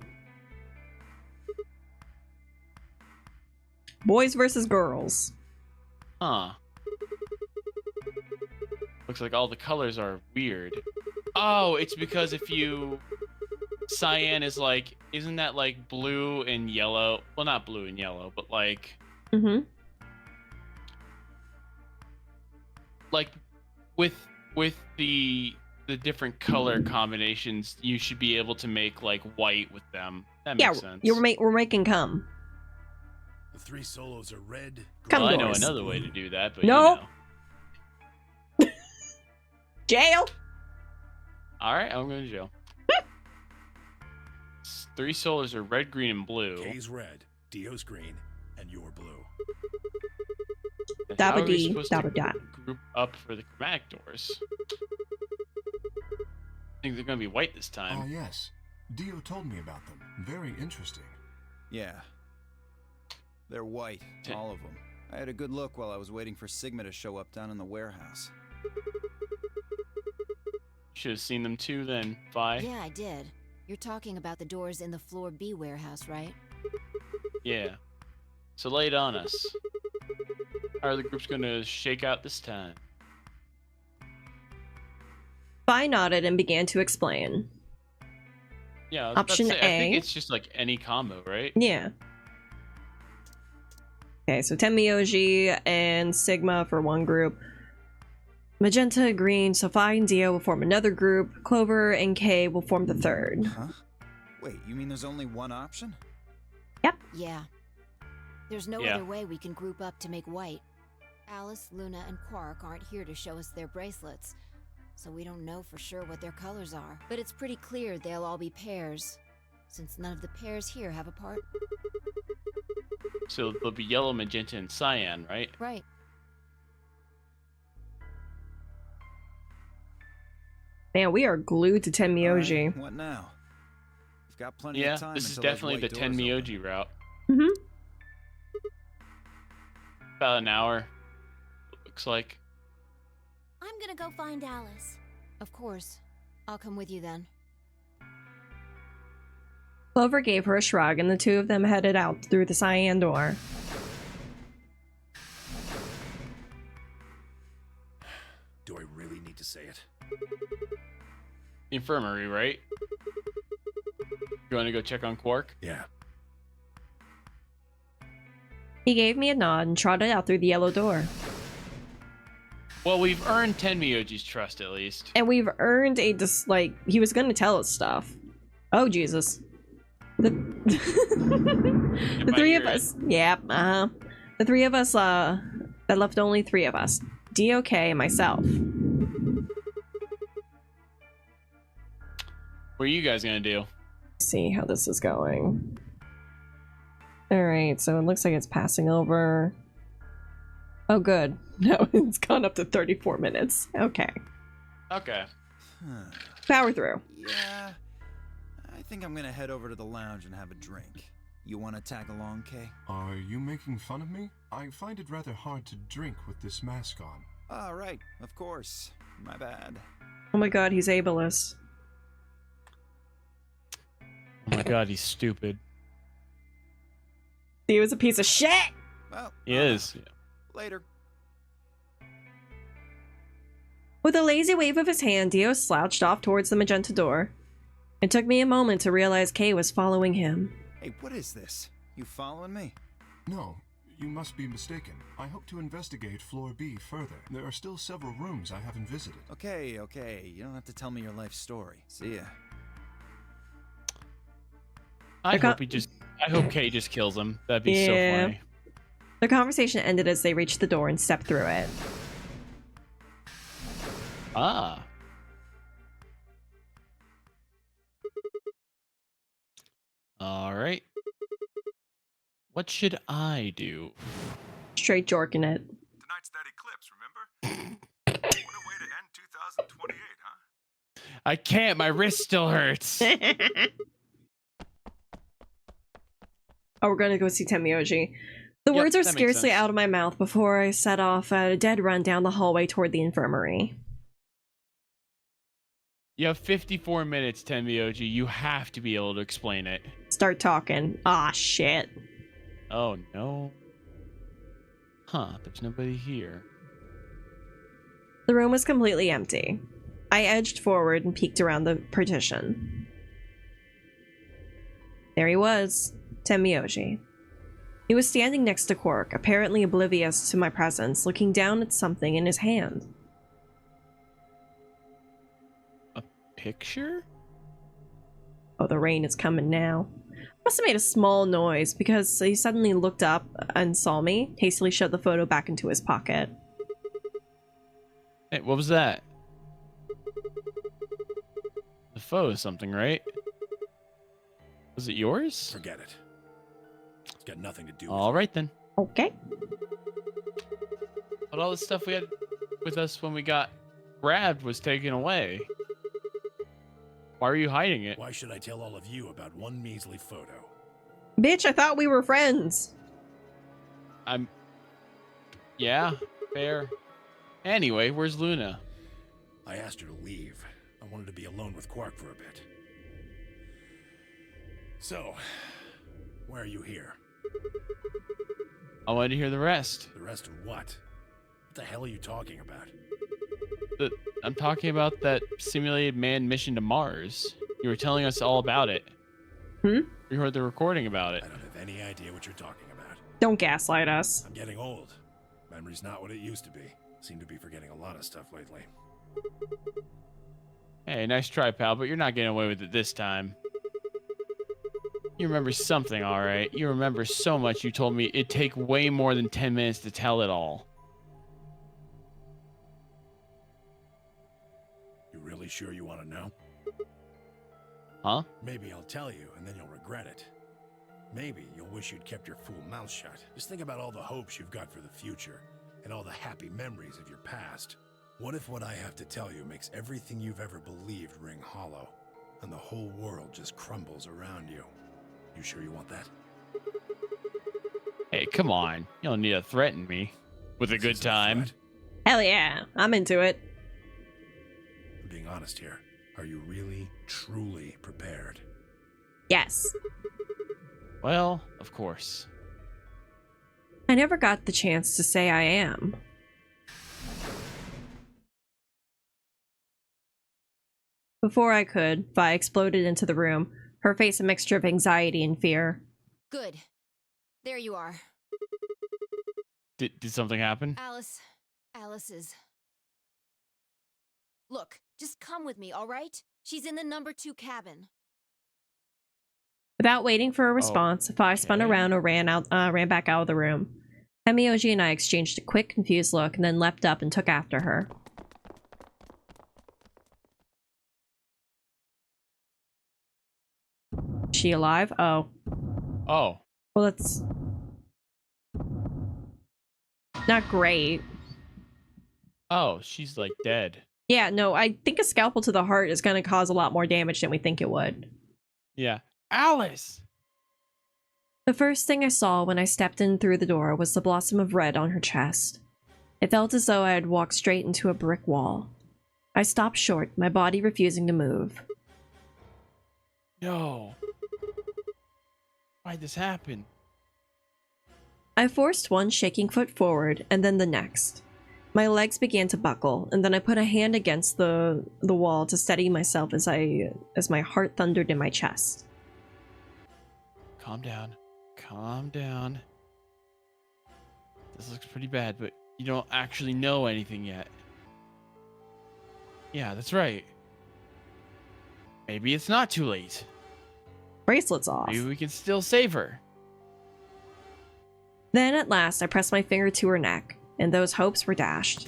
Boys versus girls. Huh. Looks like all the colors are weird. Oh, it's because if you... Cyan is like... Isn't that like blue and yellow? Well, not blue and yellow, but like... Mm-hmm. Like, with the different color combinations, you should be able to make, like, white with them. That makes sense. We're making cum. The 3 solos are red, Come Well, I know doors. another way to do that, but Nope. you know. Jail. Alright, I'm going to jail. 3 solos are red, green, and blue. K's red, Dio's green, and you're blue. And how are we Dabba-dee, supposed to dabba-da. group up for the chromatic doors? I think they're going to be white this Ah, time. yes. Dio told me about them. Very interesting. Yeah. They're white, all of them. I had a good look while I was waiting for Sigma to show up down in the warehouse. Should have seen them too then, Vi. Yeah, I did. You're talking about the doors in the Floor B warehouse, right? Yeah. So lay it on us. How are the groups going to shake out this time? Vi nodded and began to explain. Yeah, I was about to Option say, I think A. it's just like any combo, right? Yeah. Okay, so Tenmyoji and Sigma for one group. Magenta, Green, Sophie, and Dio will form another group. Clover and K will form the third. Huh? Wait, you mean there's only one option? Yeah. There's no Yeah. other way we can group up to make white. Alice, Luna, and Quark aren't here to show us their bracelets, so we don't know for sure what their colors are. But it's pretty clear they'll all be pairs, since none of the pairs here have a part. So they'll be yellow, magenta, and cyan, right? Right. Man, we are glued to Tenmyoji. Alright, what now? We've got plenty Yeah, of time this is until those definitely the white doors open. Tenmyoji route. Mm-hmm. About an hour. Looks like. I'm gonna go find Alice. Of course. I'll come with you then. Clover gave her a shrug, and the two of them headed out through the cyan door. Do I really need to say it? Infirmary, right? You want to go check on Quark? Yeah. He gave me a nod and trotted out through the yellow door. Well, we've earned Tenmyoji's trust at least. And we've earned a he was gonna tell us stuff. Oh, Jesus. The, the three of us. Yep, the three of us, that left only three of us. DOK and myself. What are you guys gonna do? See how this is going. Alright, so it looks like it's passing over. Oh, good. No, it's gone up to 34 minutes. Okay. Okay. Power through. Yeah. I think I'm gonna head over to the lounge and have a drink. You wanna tag along, Kay? Are you making fun of me? I find it rather hard to drink with this mask on. Ah, right. Of course. My bad. Oh my god, he's ableist. Oh my god, he's stupid. He was a piece of shit! Well, he is. Later. With a lazy wave of his hand, Dio slouched off towards the magenta door. It took me a moment to realize Kay was following him. Hey, what is this? You following me? No, you must be mistaken. I hope to investigate floor B further. There are still several rooms I haven't visited. Okay. You don't have to tell me your life story. See ya. I hope Kay just kills him. That'd be so funny. The conversation ended as they reached the door and stepped through it. Ah. Alright. What should I do? Straight jorking it. Tonight's that eclipse, remember? What a way to end 2028, huh? I can't, my wrist still hurts. Oh, we're gonna go see Tenmyoji. The words are scarcely out of my mouth before I set off at a dead run down the hallway toward the infirmary. You have 54 minutes, Tenmyoji. You have to be able to explain it. Start talking. Ah, shit. Oh, no. Huh, there's nobody here. The room was completely empty. I edged forward and peeked around the partition. There he was, Tenmyoji. He was standing next to Quark, apparently oblivious to my presence, looking down at something in his hand. A picture? Oh, the rain is coming now. Must have made a small noise because he suddenly looked up and saw me, hastily shoved the photo back into his pocket. Hey, what was that? The photo is something, right? Was it yours? Forget it. It's got nothing to do with All right, then. Okay. But all the stuff we had with us when we got grabbed was taken away. Why are you hiding it? Why should I tell all of you about one measly photo? Bitch, I thought we were friends. Yeah, fair. Anyway, where's Luna? I asked her to leave. I wanted to be alone with Quark for a bit. So, why are you here? I wanted to hear the rest. The rest of what? What the hell are you talking about? I'm talking about that simulated manned mission to Mars. You were telling us all about it. Hmm? We heard the recording about it. I don't have any idea what you're talking about. Don't gaslight us. I'm getting old. Memory's not what it used to be. Seem to be forgetting a lot of stuff lately. Hey, nice try, pal, but you're not getting away with it this time. You remember something, all right. You remember so much you told me it'd take way more than 10 minutes to tell it all. You really sure you want to know? Huh? Maybe I'll tell you, and then you'll regret it. Maybe you'll wish you'd kept your fool mouth shut. Just think about all the hopes you've got for the future, and all the happy memories of your past. What if what I have to tell you makes everything you've ever believed ring hollow, and the whole world just crumbles around you? You sure you want that? Hey, come on. You don't need to threaten me with a good time. Hell yeah, I'm into it. I'm being honest here. Are you really, truly prepared? Yes. Well, of course. I never got the chance to say I am. Before I could, Vi exploded into the room, her face a mixture of anxiety and fear. Good. There you are. Did something happen? Alice is... Look, just come with me, all right? She's in the number 2 cabin. Without waiting for a response, Vi spun around and ran back out of the room. Hemioji and I exchanged a quick, confused look and then leapt up and took after her. Is she alive? Oh. Oh. Well, that's not great. Oh, she's like dead. Yeah, no, I think a scalpel to the heart is going to cause a lot more damage than we think it would. Yeah. Alice! The first thing I saw when I stepped in through the door was the blossom of red on her chest. It felt as though I had walked straight into a brick wall. I stopped short, my body refusing to move. No. Why'd this happen? I forced one shaking foot forward, and then the next. My legs began to buckle, and then I put a hand against the wall to steady myself as my heart thundered in my chest. Calm down. Calm down. This looks pretty bad, but you don't actually know anything yet. Yeah, that's right. Maybe it's not too late. Bracelet's off. Maybe we can still save her. Then at last I pressed my finger to her neck, and those hopes were dashed.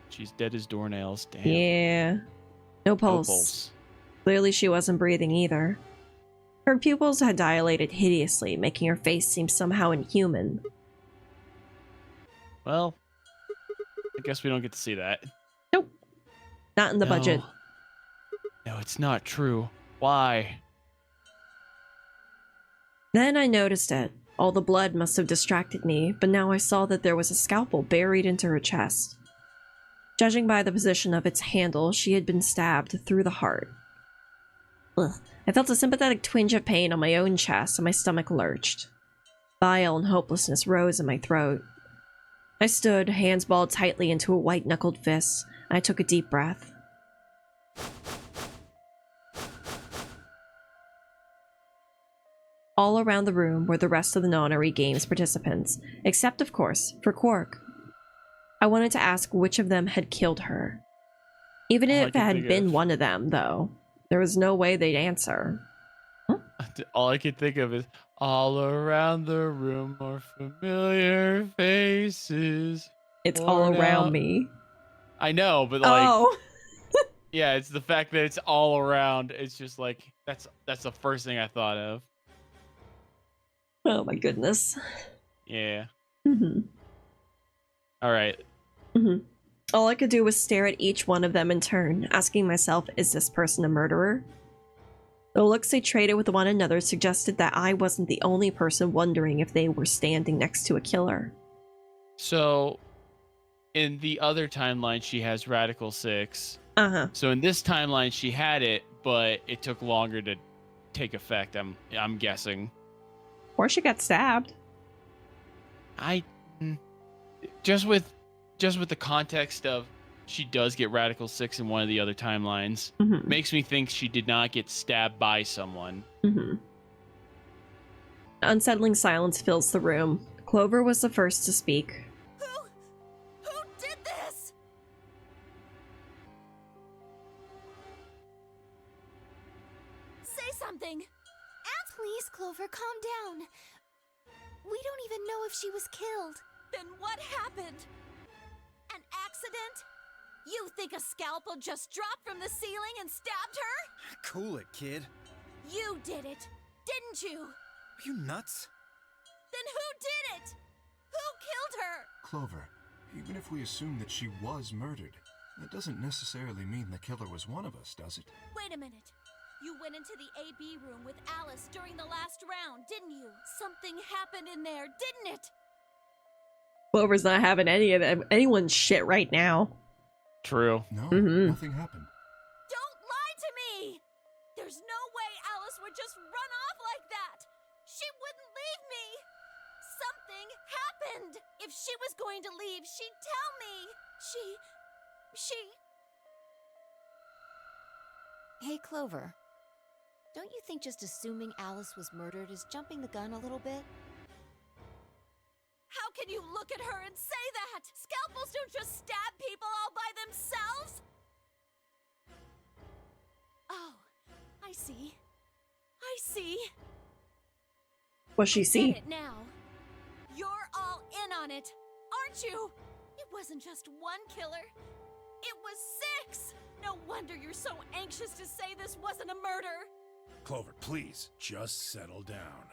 She's dead as doornails. Damn. Yeah. No pulse. Clearly she wasn't breathing either. Her pupils had dilated hideously, making her face seem somehow inhuman. Well, I guess we don't get to see that. Nope. Not in the budget. No, it's not true. Why? Then I noticed it. All the blood must have distracted me, but now I saw that there was a scalpel buried into her chest. Judging by the position of its handle, she had been stabbed through the heart. Ugh. I felt a sympathetic twinge of pain on my own chest and my stomach lurched. Bile and hopelessness rose in my throat. I stood, hands balled tightly into a white-knuckled fist. I took a deep breath. All around the room were the rest of the Nonary Games participants, except, of course, for Quark. I wanted to ask which of them had killed her. Even if it had been one of them, though, there was no way they'd answer. All I could think of is, all around the room are familiar faces. It's all around me. I know, but like... Oh! Yeah, it's the fact that it's all around. It's just like, that's the first thing I thought of. Oh my goodness. Yeah. Mm-hmm. All right. Mm-hmm. All I could do was stare at each one of them in turn, asking myself, is this person a murderer? The looks they traded with one another suggested that I wasn't the only person wondering if they were standing next to a killer. So, in the other timeline, she has Radical 6. Uh-huh. So in this timeline, she had it, but it took longer to take effect, I'm guessing. Or she got stabbed. Just with the context of she does get Radical 6 in one of the other timelines, makes me think she did not get stabbed by someone. Unsettling silence fills the room. Clover was the first to speak. Who did this? Say something. Please, Clover, calm down. We don't even know if she was killed. Then what happened? An accident? You think a scalpel just dropped from the ceiling and stabbed her? Cool it, kid. You did it, didn't you? Are you nuts? Then who did it? Who killed her? Clover, even if we assume that she was murdered, that doesn't necessarily mean the killer was one of us, does it? Wait a minute. You went into the AB room with Alice during the last round, didn't you? Something happened in there, didn't it? Clover's not having any of anyone's shit right now. True. No, Mhm. nothing happened. Don't lie to me! There's no way Alice would just run off like that! She wouldn't leave me! Something happened! If she was going to leave, she'd tell me! She... Hey, Clover. Don't you think just assuming Alice was murdered is jumping the gun a little bit? How can you look at her and say that? Scalpels don't just stab people all by themselves! Oh, I see. I see. What's she I see? get it now. You're all in on it, aren't you? It wasn't just one killer. It was 6! No wonder you're so anxious to say this wasn't a murder. Clover, please, just settle down.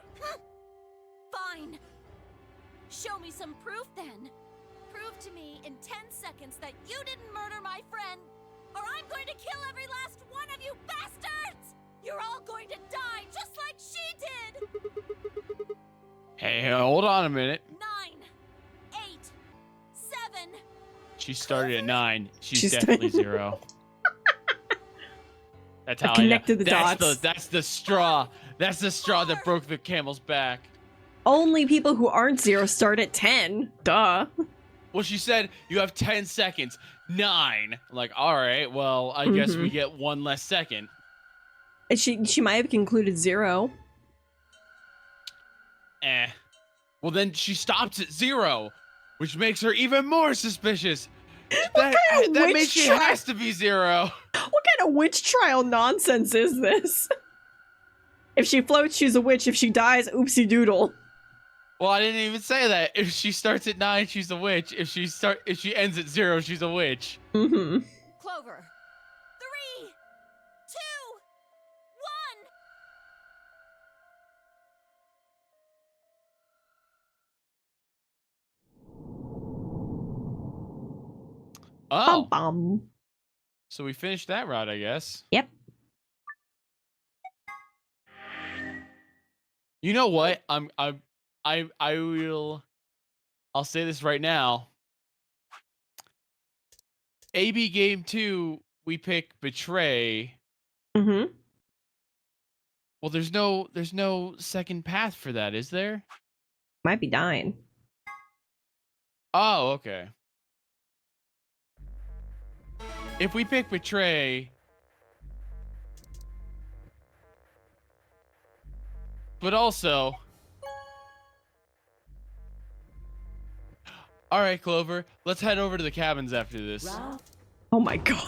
Fine. Show me some proof then. Prove to me in 10 seconds that you didn't murder my friend, or I'm going to kill every last one of you bastards! You're all going to die just like she did! Hey, hold on a minute. 9, 8, 7. She started at 9. She's She's definitely 0. That's how connected I know. the dots. That's the straw. That's the straw that broke the camel's back. Only people who aren't 0 start at 10. Duh. Well, she said you have 10 seconds. 9. I'm like, all right, well, I guess we get one less second. And she might have concluded 0. Well, then she stops at 0, which makes her even more suspicious. What kind of that witch means she trial? has to be 0. What kind of witch trial nonsense is this? If she floats, she's a witch. If she dies, oopsie doodle. Well, I didn't even say that. If she starts at 9, she's a witch. If she ends at 0, she's a witch. Mm-hmm. Clover. 3, 2, 1. Oh. Bum. So we finished that route, I guess. Yep. You know what? I'll say this right now. AB game 2, we pick Betray. Mm-hmm. Well, there's no second path for that, is there? Might be dying. Oh, okay. If we pick Betray, but also, all right, Clover, let's head over to the cabins after this. Oh my god.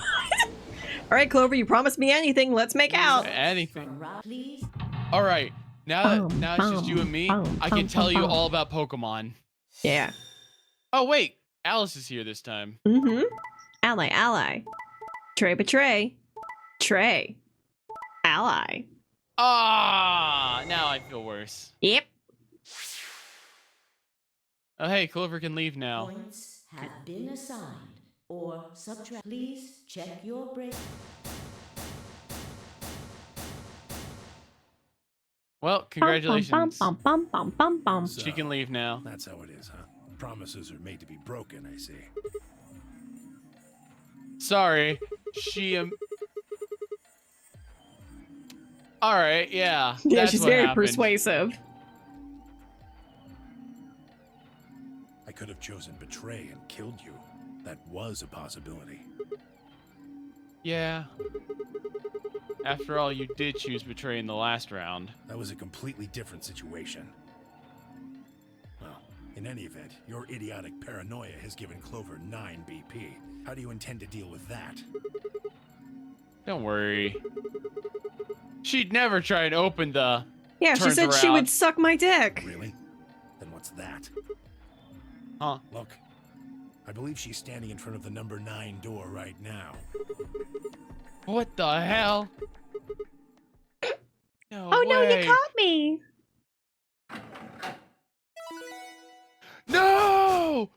All right, Clover, you promised me anything. Let's make out. Anything. All right. Now it's just you and me. I can tell you all about Pokemon. Yeah. Oh wait, Alice is here this time. Mm-hmm. Ally. Betray. Trey. Ally. Ah, now I feel worse. Yep. Oh hey, Clover can leave now. Points have been assigned or subtract. Please check your bracelet. Well, congratulations. Bum. She can leave now. That's how it is, huh? Promises are made to be broken, I see. Sorry, she All right, yeah. Yeah, that's she's what very happened. persuasive. I could have chosen Betray and killed you. That was a possibility. Yeah. After all, you did choose Betray in the last round. That was a completely different situation. Well, in any event, your idiotic paranoia has given Clover 9 BP. How do you intend to deal with that? Don't worry. She'd never try and open the Yeah, she turns said she around. would suck my dick. Really? Then what's that? Huh? Look, I believe she's standing in front of the number 9 door right now. What the hell? No Oh no, way. you caught me. No!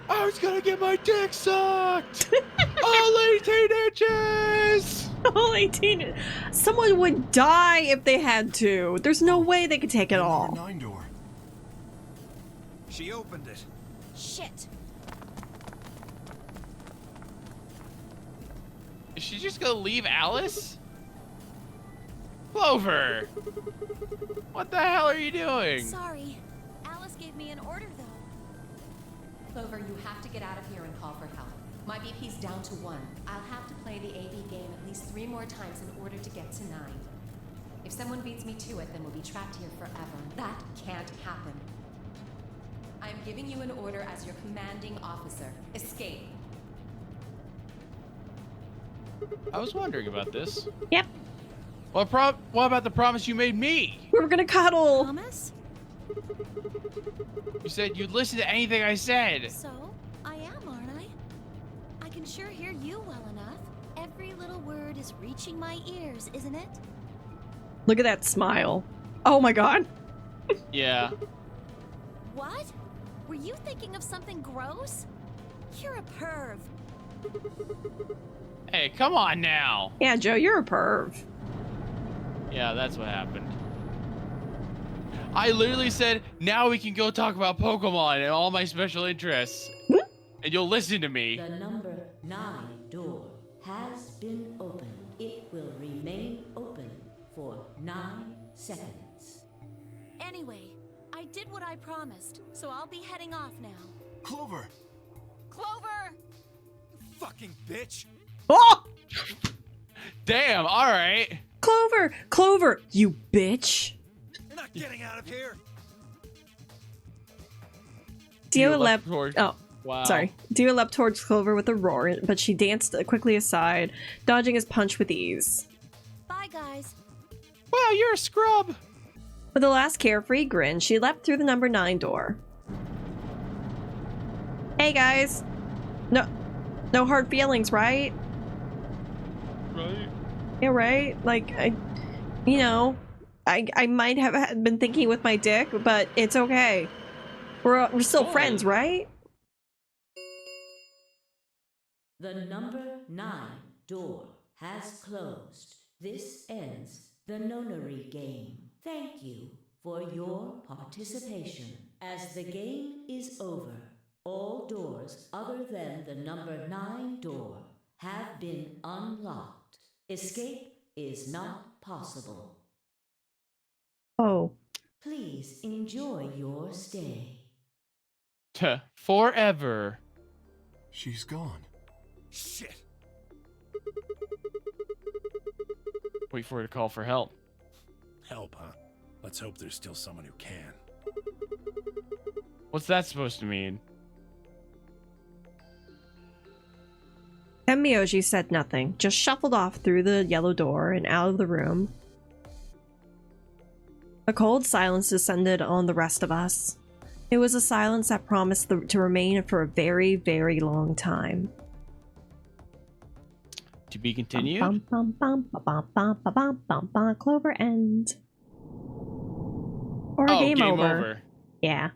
I was gonna get my dick sucked! All 18 inches! All 18. Someone would die if they had to. There's no way they could take it all. 9 door. She opened it. Shit! Is she just gonna leave Alice? Clover! What the hell are you doing? Sorry. Alice gave me an order, though. Clover, you have to get out of here and call for help. My BP's down to 1. I'll have to play the AV game at least 3 more times in order to get to 9. If someone beats me to it, then we'll be trapped here forever. That can't happen. I'm giving you an order as your commanding officer. Escape. I was wondering about this. Yep. What about the promise you made me? We were gonna cuddle. Promise? You said you'd listen to anything I said. So, I am, aren't I? I can sure hear you well enough. Every little word is reaching my ears, isn't it? Look at that smile. Oh my god. Yeah. What? Were you thinking of something gross? You're a perv. Hey, come on now. Yeah, Joe, you're a perv. Yeah, that's what happened. I literally said, now we can go talk about Pokemon and all my special interests. And you'll listen to me. The number 9 door has been opened. It will remain open for 9 seconds. Anyway, I did what I promised, so I'll be heading off now. Clover! Clover! Fucking bitch! Oh! Damn, alright. Clover! Clover, you bitch! You're not getting out of here! Dio You leapt. towards- Oh, Wow. sorry. Dio leapt towards Clover with a roar, but she danced quickly aside, dodging his punch with ease. Bye, guys. Wow, you're a scrub. With a last carefree grin, she leapt through the number 9 door. Hey guys! No hard feelings, right? Right. Yeah, right? Like, I might have been thinking with my dick, but it's okay. We're still friends, right? The number 9 door has closed. This ends the nonary game. Thank you for your participation. As the game is over, all doors other than the number 9 door have been unlocked. Escape is not possible. Oh. Please enjoy your stay. Forever. She's gone. Shit! Wait for her to call for help. Help, huh? Let's hope there's still someone who can. What's that supposed to mean? Tenmyoji said nothing, just shuffled off through the yellow door and out of the room. A cold silence descended on the rest of us. It was a silence that promised to remain for a very, very long time. To be continued? Clover end. Or Oh, game over. Yeah.